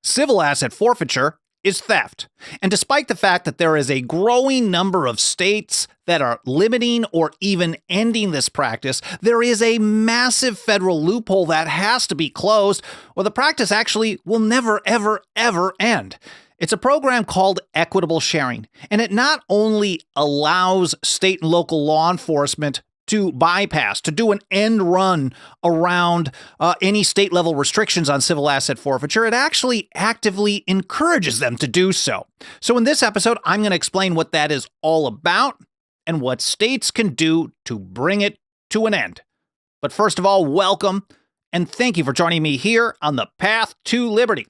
Civil asset forfeiture is theft. And despite the fact that there is a growing number of states that are limiting or even ending this practice, there is a massive federal loophole that has to be closed, or the practice actually will never, ever, ever end. It's a program called equitable sharing, and it not only allows state and local law enforcement to bypass, to do an end run around any state level restrictions on civil asset forfeiture, it actually actively encourages them to do so. So in this episode, I'm going to explain what that is all about and what states can do to bring it to an end. But first of all, welcome and thank you for joining me here on the Path to Liberty.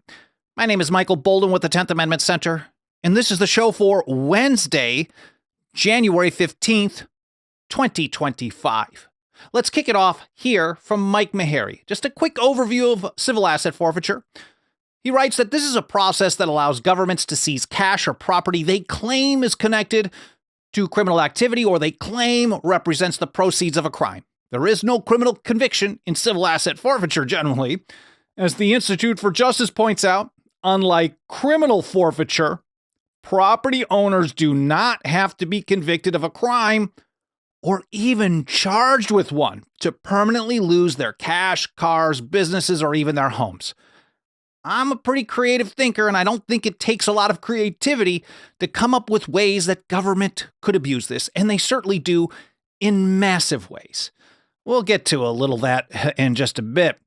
My name is Michael Bolden with the 10th Amendment Center, and this is the show for Wednesday, January 15th, 2025. Let's kick it off here from Mike Meharry. Just a quick overview of civil asset forfeiture. He writes that this is a process that allows governments to seize cash or property they claim is connected to criminal activity or they claim represents the proceeds of a crime. There is no criminal conviction in civil asset forfeiture generally. As the Institute for Justice points out, unlike criminal forfeiture, property owners do not have to be convicted of a crime or even charged with one to permanently lose their cash, cars, businesses, or even their homes. I'm a pretty creative thinker, and I don't think it takes a lot of creativity to come up with ways that government could abuse this, and they certainly do in massive ways. We'll get to a little of that in just a bit.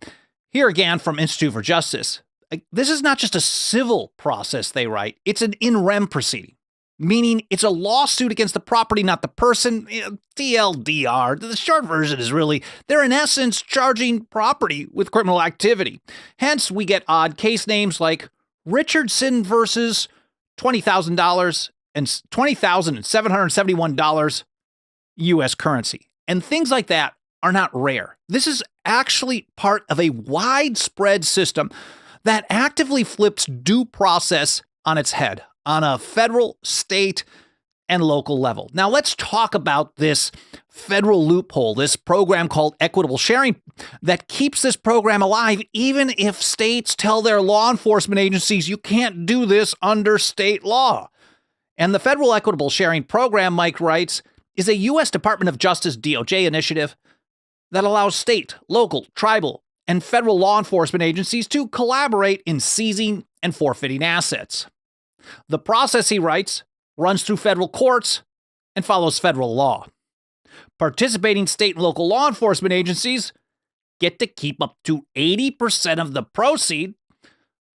Here again from Institute for Justice. This is not just a civil process, they write. It's an in rem proceeding, meaning it's a lawsuit against the property, not the person. TLDR. The short version is really, they're in essence charging property with criminal activity. Hence, we get odd case names like Richardson versus $20,000 and $20,771 U.S. currency. And things like that are not rare. This is actually part of a widespread system that actively flips due process on its head on a federal, state, and local level. Now let's talk about this federal loophole, this program called equitable sharing that keeps this program alive even if states tell their law enforcement agencies you can't do this under state law. And the federal equitable sharing program, Mike writes, is a U.S. Department of Justice DOJ initiative that allows state, local, tribal, and federal law enforcement agencies to collaborate in seizing and forfeiting assets. The process, he writes, runs through federal courts and follows federal law. Participating state and local law enforcement agencies get to keep up to 80% of the proceeds,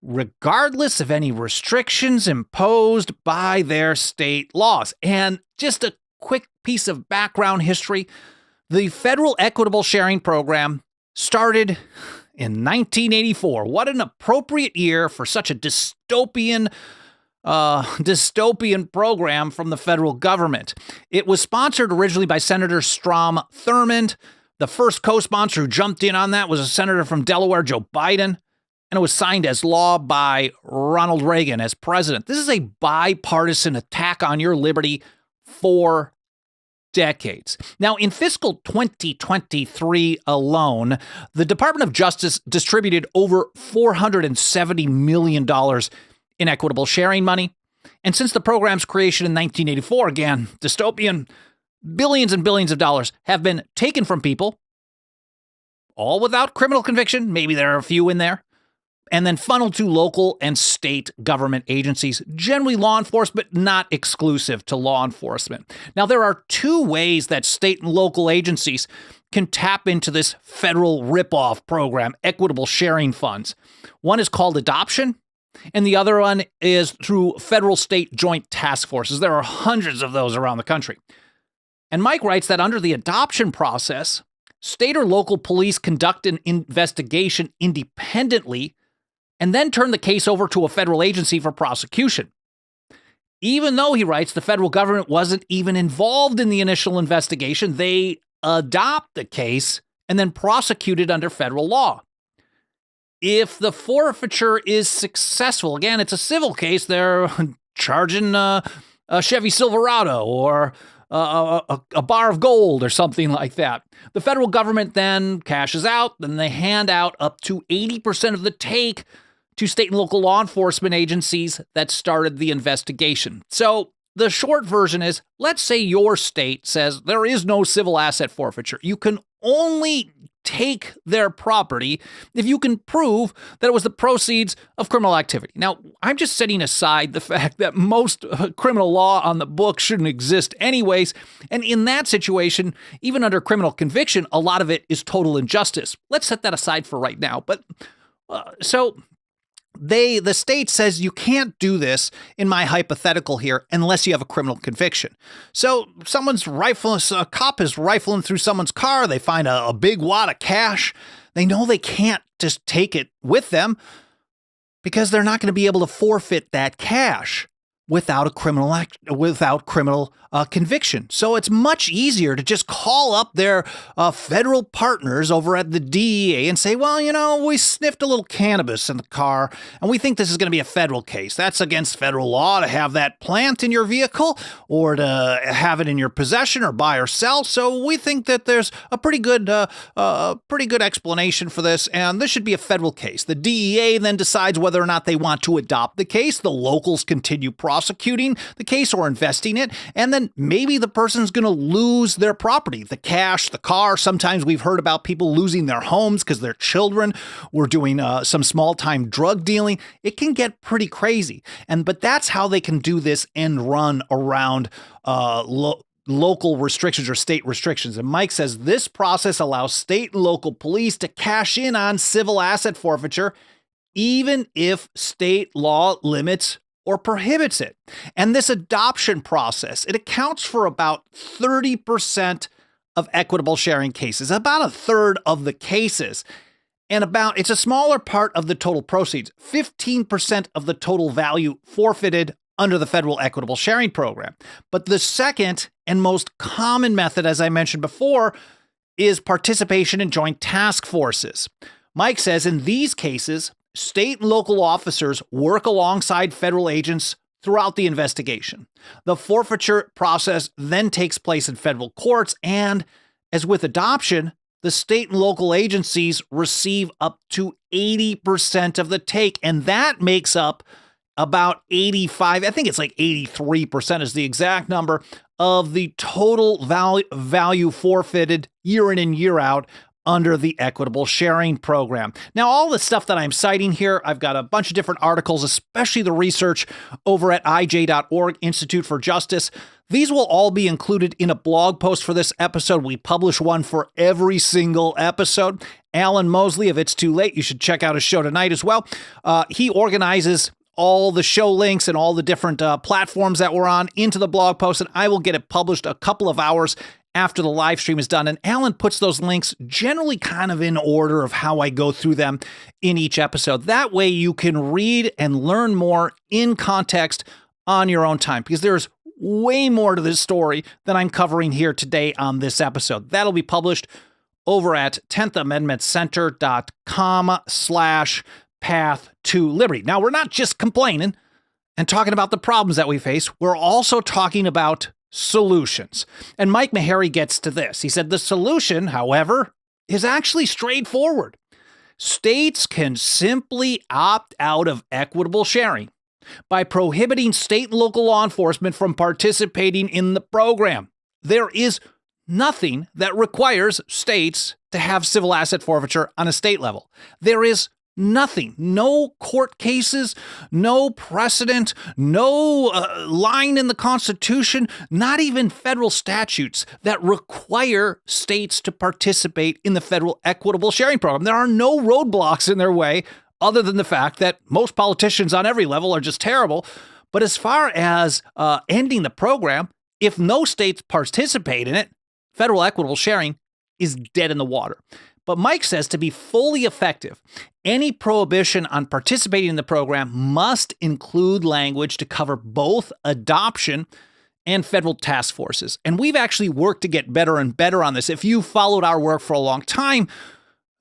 regardless of any restrictions imposed by their state laws. And just a quick piece of background history, the federal equitable sharing program started in 1984. What an appropriate year for such a dystopian program from the federal government. It was sponsored originally by Senator Strom Thurmond. The first co-sponsor who jumped in on that was a senator from Delaware, Joe Biden, and it was signed as law by Ronald Reagan as president. This is a bipartisan attack on your liberty for decades. Now, in fiscal 2023 alone, the Department of Justice distributed over $470 million in equitable sharing money. And since the program's creation in 1984, again, dystopian, billions and billions of dollars have been taken from people, all without criminal conviction. Maybe there are a few in there. And then funneled to local and state government agencies, generally law enforcement, but not exclusive to law enforcement. Now, there are two ways that state and local agencies can tap into this federal ripoff program, equitable sharing funds. One is called adoption, and the other one is through federal state joint task forces. There are hundreds of those around the country. And Mike writes that under the adoption process, state or local police conduct an investigation independently and then turn the case over to a federal agency for prosecution. Even though, he writes, the federal government wasn't even involved in the initial investigation, they adopt the case and then prosecute it under federal law. If the forfeiture is successful, again, it's a civil case, they're charging a Chevy Silverado or a bar of gold or something like that. The federal government then cashes out, then they hand out up to 80% of the take to state and local law enforcement agencies that started the investigation. So the short version is, let's say your state says there is no civil asset forfeiture. You can only take their property if you can prove that it was the proceeds of criminal activity. Now, I'm just setting aside the fact that most criminal law on the book shouldn't exist anyways, and in that situation, even under criminal conviction, a lot of it is total injustice. Let's set that aside for right now. But the state says you can't do this in my hypothetical here unless you have a criminal conviction. So a cop is rifling through someone's car. They find a big wad of cash. They know they can't just take it with them because they're not going to be able to forfeit that cash without a criminal conviction. So it's much easier to just call up their federal partners over at the DEA and say, well, we sniffed a little cannabis in the car and we think this is going to be a federal case. That's against federal law to have that plant in your vehicle or to have it in your possession or buy or sell. So we think that there's a pretty good explanation for this, and this should be a federal case. The DEA then decides whether or not they want to adopt the case. The locals continue prosecuting the case or investing it, and then maybe the person's going to lose their property, the cash, the car. Sometimes we've heard about people losing their homes because their children were doing some small-time drug dealing. It can get pretty crazy, but that's how they can do this and run around local restrictions or state restrictions. And Mike says this process allows state and local police to cash in on civil asset forfeiture, even if state law limits or prohibits it. And this adoption process, it accounts for about 30% of equitable sharing cases, about a third of the cases. And it's a smaller part of the total proceeds, 15% of the total value forfeited under the federal equitable sharing program. But the second and most common method, as I mentioned before, is participation in joint task forces. Mike says in these cases, state and local officers work alongside federal agents throughout the investigation. The forfeiture process then takes place in federal courts, and as with adoption, the state and local agencies receive up to 80% of the take, and that makes up about 85, I think it's like 83% is the exact number of the total value forfeited year in and year out under the equitable sharing program. Now, all the stuff that I'm citing here, I've got a bunch of different articles, especially the research over at ij.org, Institute for Justice. These will all be included in a blog post for this episode. We publish one for every single episode. Alan Mosley of It's Too Late, you should check out his show tonight as well. He organizes all the show links and all the different platforms that we're on into the blog post, and I will get it published a couple of hours after the live stream is done. And Alan puts those links generally kind of in order of how I go through them in each episode. That way you can read and learn more in context on your own time, because there's way more to this story than I'm covering here today on this episode. That'll be published over at 10thamendmentcenter.com/path to liberty. Now, we're not just complaining and talking about the problems that we face. We're also talking about solutions. And Mike Meharry gets to this. He said the solution, however, is actually straightforward. States can simply opt out of equitable sharing by prohibiting state and local law enforcement from participating in the program. There is nothing that requires states to have civil asset forfeiture on a state level. There is nothing, no court cases, no precedent, no line in the Constitution, not even federal statutes that require states to participate in the federal equitable sharing program. There are no roadblocks in their way other than the fact that most politicians on every level are just terrible. But as far as ending the program, if no states participate in it, federal equitable sharing is dead in the water. But Mike says to be fully effective, any prohibition on participating in the program must include language to cover both adoption and federal task forces. And we've actually worked to get better and better on this. If you followed our work for a long time,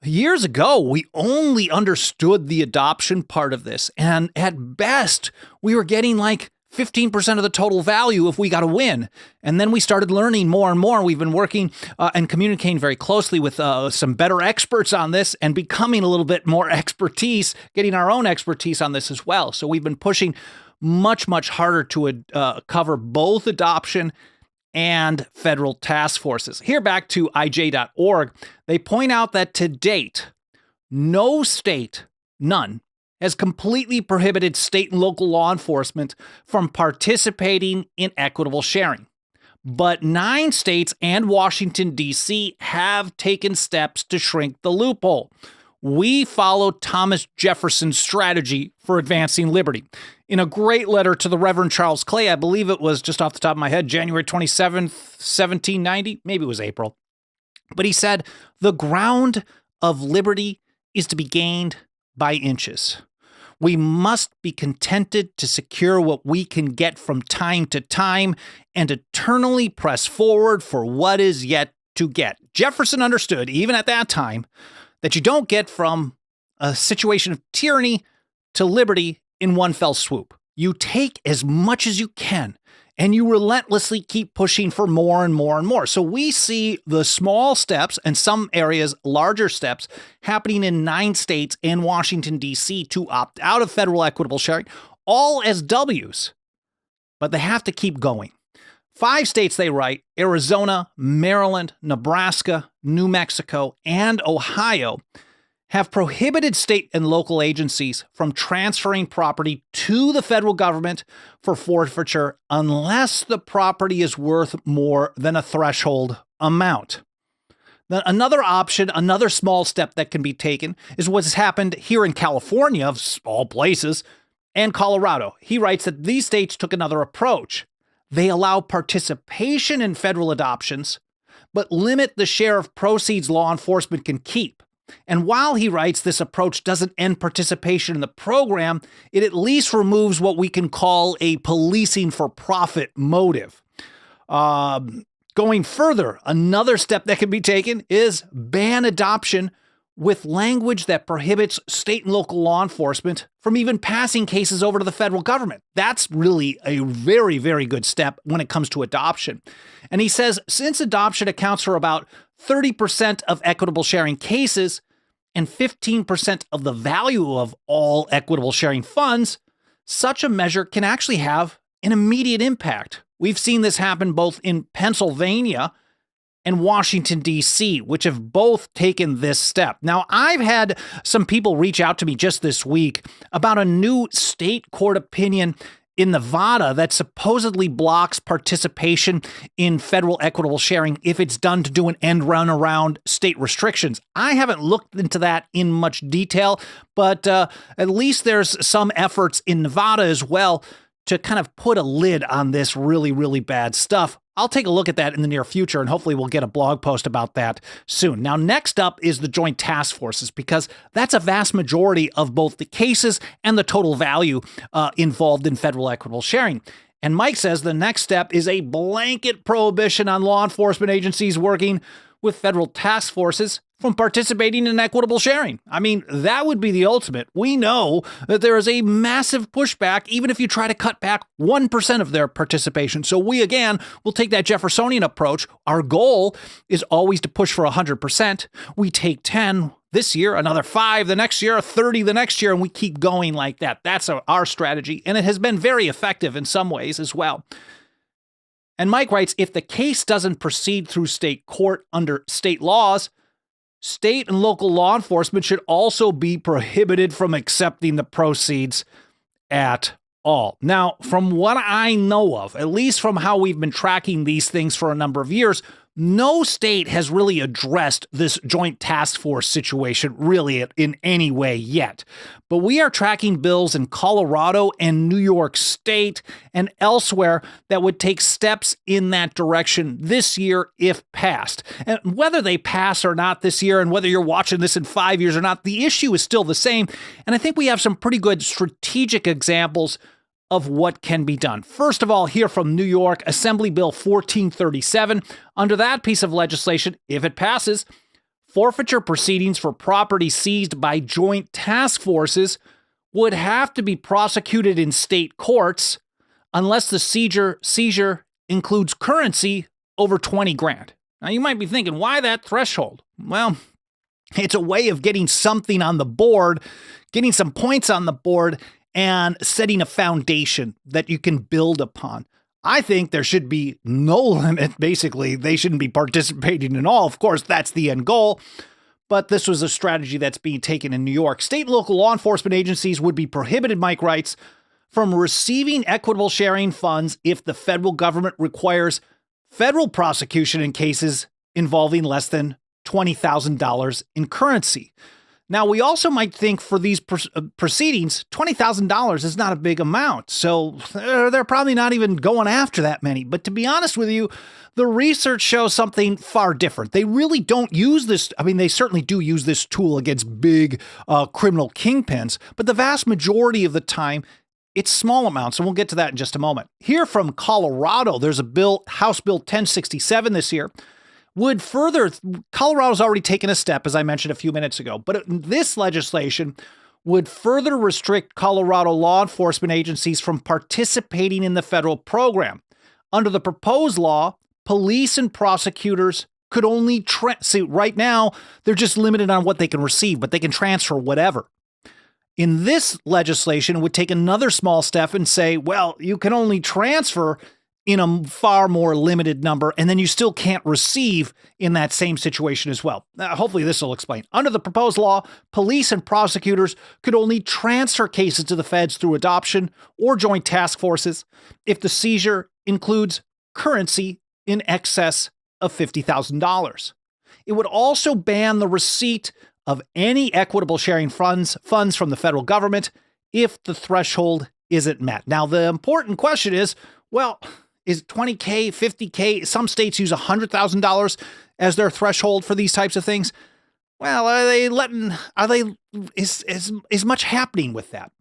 years ago, we only understood the adoption part of this. And at best, we were getting like 15% of the total value if we got a win. And then we started learning more and more. We've been working and communicating very closely with some better experts on this and becoming a little bit more expertise, getting our own expertise on this as well. So we've been pushing much, much harder to cover both adoption and federal task forces. Here back to IJ.org, they point out that to date, no state, none, has completely prohibited state and local law enforcement from participating in equitable sharing. But 9 states and Washington, D.C. have taken steps to shrink the loophole. We follow Thomas Jefferson's strategy for advancing liberty. In a great letter to the Reverend Charles Clay, I believe it was, just off the top of my head, January 27th, 1790, maybe it was April. But he said, the ground of liberty is to be gained by inches. We must be contented to secure what we can get from time to time and eternally press forward for what is yet to get. Jefferson understood, even at that time, that you don't get from a situation of tyranny to liberty in one fell swoop. You take as much as you can, and you relentlessly keep pushing for more and more and more. So we see the small steps, and some areas larger steps, happening in 9 states and Washington, D.C. to opt out of federal equitable sharing, all as W's. But they have to keep going. 5 states, they write, Arizona, Maryland, Nebraska, New Mexico, and Ohio, have prohibited state and local agencies from transferring property to the federal government for forfeiture unless the property is worth more than a threshold amount. Then another option, another small step that can be taken is what's happened here in California, of all places, and Colorado. He writes that these states took another approach. They allow participation in federal adoptions, but limit the share of proceeds law enforcement can keep. And while he writes this approach doesn't end participation in the program, it at least removes what we can call a policing for profit motive. Going further, another step that can be taken is ban adoption with language that prohibits state and local law enforcement from even passing cases over to the federal government. That's really a very, very good step when it comes to adoption. And he says, since adoption accounts for about 30% of equitable sharing cases and 15% of the value of all equitable sharing funds, such a measure can actually have an immediate impact. We've seen this happen both in Pennsylvania and Washington, D.C., which have both taken this step. Now, I've had some people reach out to me just this week about a new state court opinion in Nevada that supposedly blocks participation in federal equitable sharing if it's done to do an end run around state restrictions. I haven't looked into that in much detail, but at least there's some efforts in Nevada as well to kind of put a lid on this really, really bad stuff. I'll take a look at that in the near future, and hopefully we'll get a blog post about that soon. Now, next up is the joint task forces, because that's a vast majority of both the cases and the total value involved in federal equitable sharing. And Mike says the next step is a blanket prohibition on law enforcement agencies working with federal task forces from participating in equitable sharing. I mean, that would be the ultimate. We know that there is a massive pushback, even if you try to cut back 1% of their participation. So we, again, will take that Jeffersonian approach. Our goal is always to push for 100%. We take 10 this year, another 5 the next year, 30 the next year, and we keep going like that. That's our strategy, and it has been very effective in some ways as well. And Mike writes, if the case doesn't proceed through state court under state laws, state and local law enforcement should also be prohibited from accepting the proceeds at all. Now, from what I know of, at least from how we've been tracking these things for a number of years, no state has really addressed this joint task force situation really in any way yet. But we are tracking bills in Colorado and New York State and elsewhere that would take steps in that direction this year if passed. And whether they pass or not this year, and whether you're watching this in 5 years or not, the issue is still the same. And I think we have some pretty good strategic examples of what can be done. First of all, here from New York, Assembly Bill 1437. Under that piece of legislation, if it passes, forfeiture proceedings for property seized by joint task forces would have to be prosecuted in state courts unless the seizure includes currency over 20 grand. Now you might be thinking, why that threshold? Well, it's a way of getting something on the board, getting some points on the board, and setting a foundation that you can build upon. I think there should be no limit. Basically, they shouldn't be participating in all. Of course, that's the end goal. But this was a strategy that's being taken in New York. State and local law enforcement agencies would be prohibited, Mike writes, from receiving equitable sharing funds if the federal government requires federal prosecution in cases involving less than $20,000 in currency. Now, we also might think for these proceedings, $20,000 is not a big amount. So they're probably not even going after that many. But to be honest with you, the research shows something far different. They really don't use this. I mean, they certainly do use this tool against big criminal kingpins. But the vast majority of the time, it's small amounts. And we'll get to that in just a moment. Here from Colorado, there's a bill, House Bill 1067 this year, would further, Colorado's already taken a step, as I mentioned a few minutes ago, but this legislation would further restrict Colorado law enforcement agencies from participating in the federal program. Under the proposed law, police and prosecutors could only, see, right now, they're just limited on what they can receive, but they can transfer whatever. In this legislation, it would take another small step and say, well, you can only transfer in a far more limited number, and then you still can't receive in that same situation as well. Hopefully this will explain. Under the proposed law, police and prosecutors could only transfer cases to the feds through adoption or joint task forces if the seizure includes currency in excess of $50,000. It would also ban the receipt of any equitable sharing funds from the federal government if the threshold isn't met. Now, the important question is, well, is $20K, $50K? Some states use $100,000 as their threshold for these types of things. Well, is much happening with that?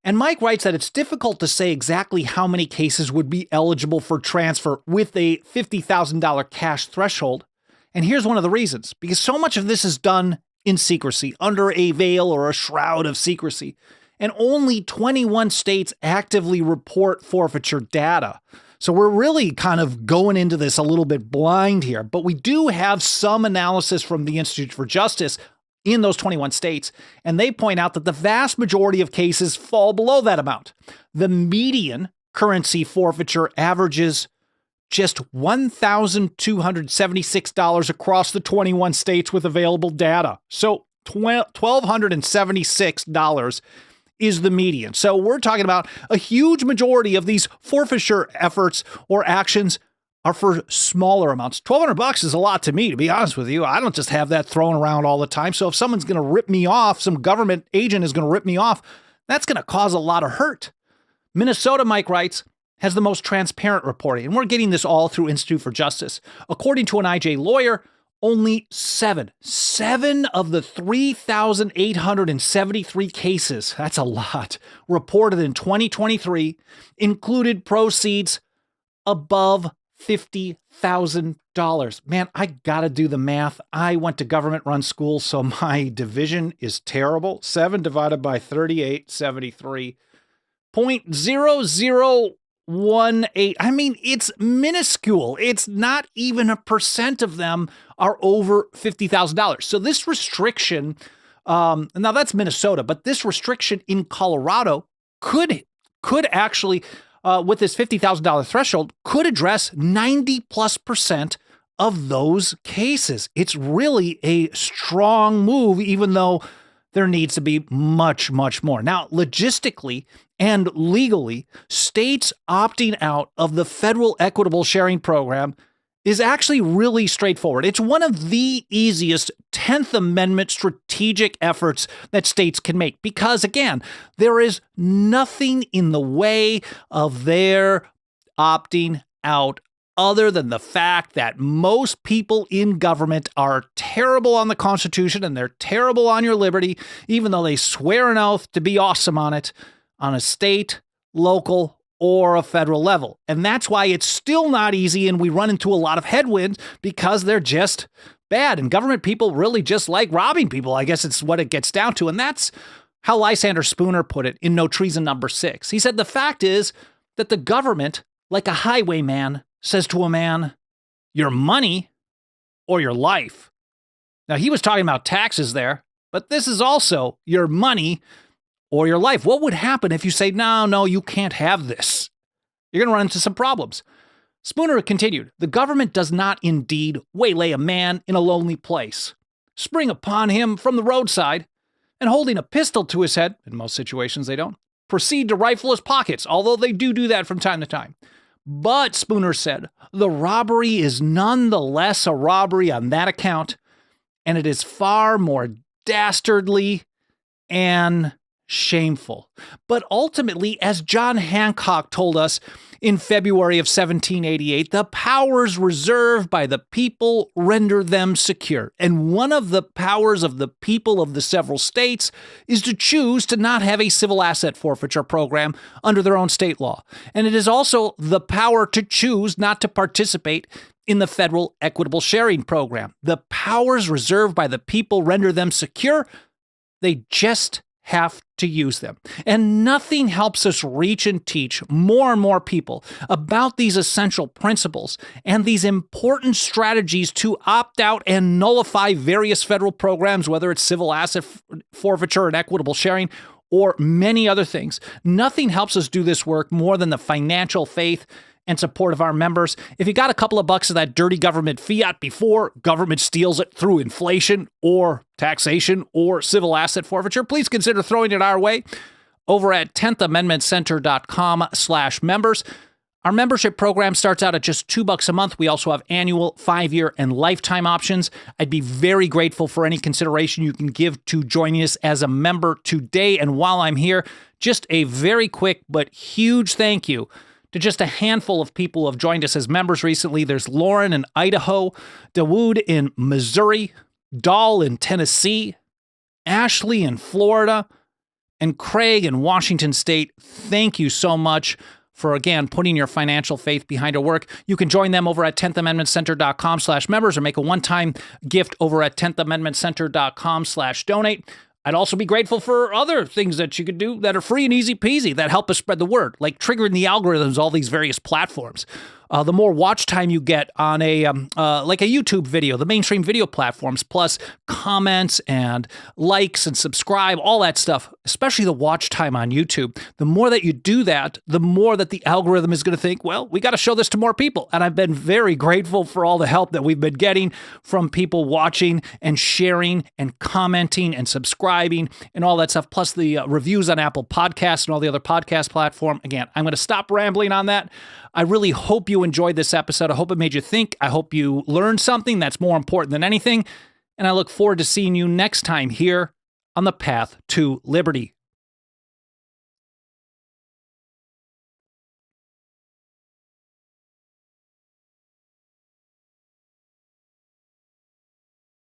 And Mike writes that it's difficult to say exactly how many cases would be eligible for transfer with a $50,000 cash threshold. And here's one of the reasons, because so much of this is done in secrecy, under a veil or a shroud of secrecy. And only 21 states actively report forfeiture data. So we're really kind of going into this a little bit blind here, but we do have some analysis from the Institute for Justice in those 21 states, and they point out that the vast majority of cases fall below that amount. The median currency forfeiture averages just $1,276 across the 21 states with available data. So $1,276 is the median. So we're talking about a huge majority of these forfeiture efforts or actions are for smaller amounts. $1,200 is a lot to me, to be honest with you. I don't just have that thrown around all the time. So if someone's going to rip me off, some government agent is going to rip me off, that's going to cause a lot of hurt. Minnesota, Mike writes, has the most transparent reporting. And we're getting this all through Institute for Justice. According to an IJ lawyer, only seven of the 3,873 cases, that's a lot, reported in 2023 included proceeds above $50,000. Man, I gotta do the math. I went to government-run school, so my division is terrible. 7 divided by 38, 73. 0.0018. I mean, it's minuscule. It's not even a percent of them are over $50,000. So this restriction, now that's Minnesota, but this restriction in Colorado could actually, with this $50,000 threshold, could address 90+% of those cases. It's really a strong move, even though there needs to be much, much more. Now, logistically and legally, states opting out of the federal equitable sharing program is actually really straightforward. It's one of the easiest 10th Amendment strategic efforts that states can make because, again, there is nothing in the way of their opting out other than the fact that most people in government are terrible on the Constitution and they're terrible on your liberty, even though they swear an oath to be awesome on it, on a state, local, or a federal level. And that's why it's still not easy and we run into a lot of headwinds because they're just bad. And government people really just like robbing people. I guess it's what it gets down to. And that's how Lysander Spooner put it in No Treason Number 6. He said, the fact is, that the government, like a highwayman, says to a man, your money or your life. Now, he was talking about taxes there, but this is also your money or your life. What would happen if you say, no, you can't have this? You're going to run into some problems. Spooner continued, the government does not indeed waylay a man in a lonely place, spring upon him from the roadside, and holding a pistol to his head, in most situations they don't, proceed to rifle his pockets, although they do that from time to time. But, Spooner said, the robbery is nonetheless a robbery on that account, and it is far more dastardly and shameful. But ultimately, as John Hancock told us in February of 1788, the powers reserved by the people render them secure. And one of the powers of the people of the several states is to choose to not have a civil asset forfeiture program under their own state law. And it is also the power to choose not to participate in the federal equitable sharing program. The powers reserved by the people render them secure. They just have to use them. And nothing helps us reach and teach more and more people about these essential principles and these important strategies to opt out and nullify various federal programs, whether it's civil asset forfeiture and equitable sharing or many other things. Nothing helps us do this work more than the financial faith and support of our members. If you got a couple of bucks of that dirty government fiat before government steals it through inflation or taxation or civil asset forfeiture, please consider throwing it our way over at 10thamendmentcenter.com/members. Our membership program starts out at just $2 a month. We also have annual, 5-year, and lifetime options. I'd be very grateful for any consideration you can give to joining us as a member today. And while I'm here, just a very quick but huge thank you to just a handful of people who have joined us as members recently. There's Lauren in Idaho, Dawood in Missouri, Dahl in Tennessee, Ashley in Florida, and Craig in Washington State. Thank you so much for, again, putting your financial faith behind our work. You can join them over at 10thamendmentcenter.com/members or make a one-time gift over at 10thamendmentcenter.com/donate. I'd also be grateful for other things that you could do that are free and easy peasy that help us spread the word, like triggering the algorithms, all these various platforms. The more watch time you get on like a YouTube video, the mainstream video platforms, plus comments and likes and subscribe, all that stuff, especially the watch time on YouTube. The more that you do that, the more that the algorithm is going to think, well, we got to show this to more people. And I've been very grateful for all the help that we've been getting from people watching and sharing and commenting and subscribing and all that stuff, plus the reviews on Apple Podcasts and all the other podcast platforms. Again, I'm going to stop rambling on that. I really hope you enjoyed this episode. I hope it made you think. I hope you learned something that's more important than anything. And I look forward to seeing you next time here on the path to liberty.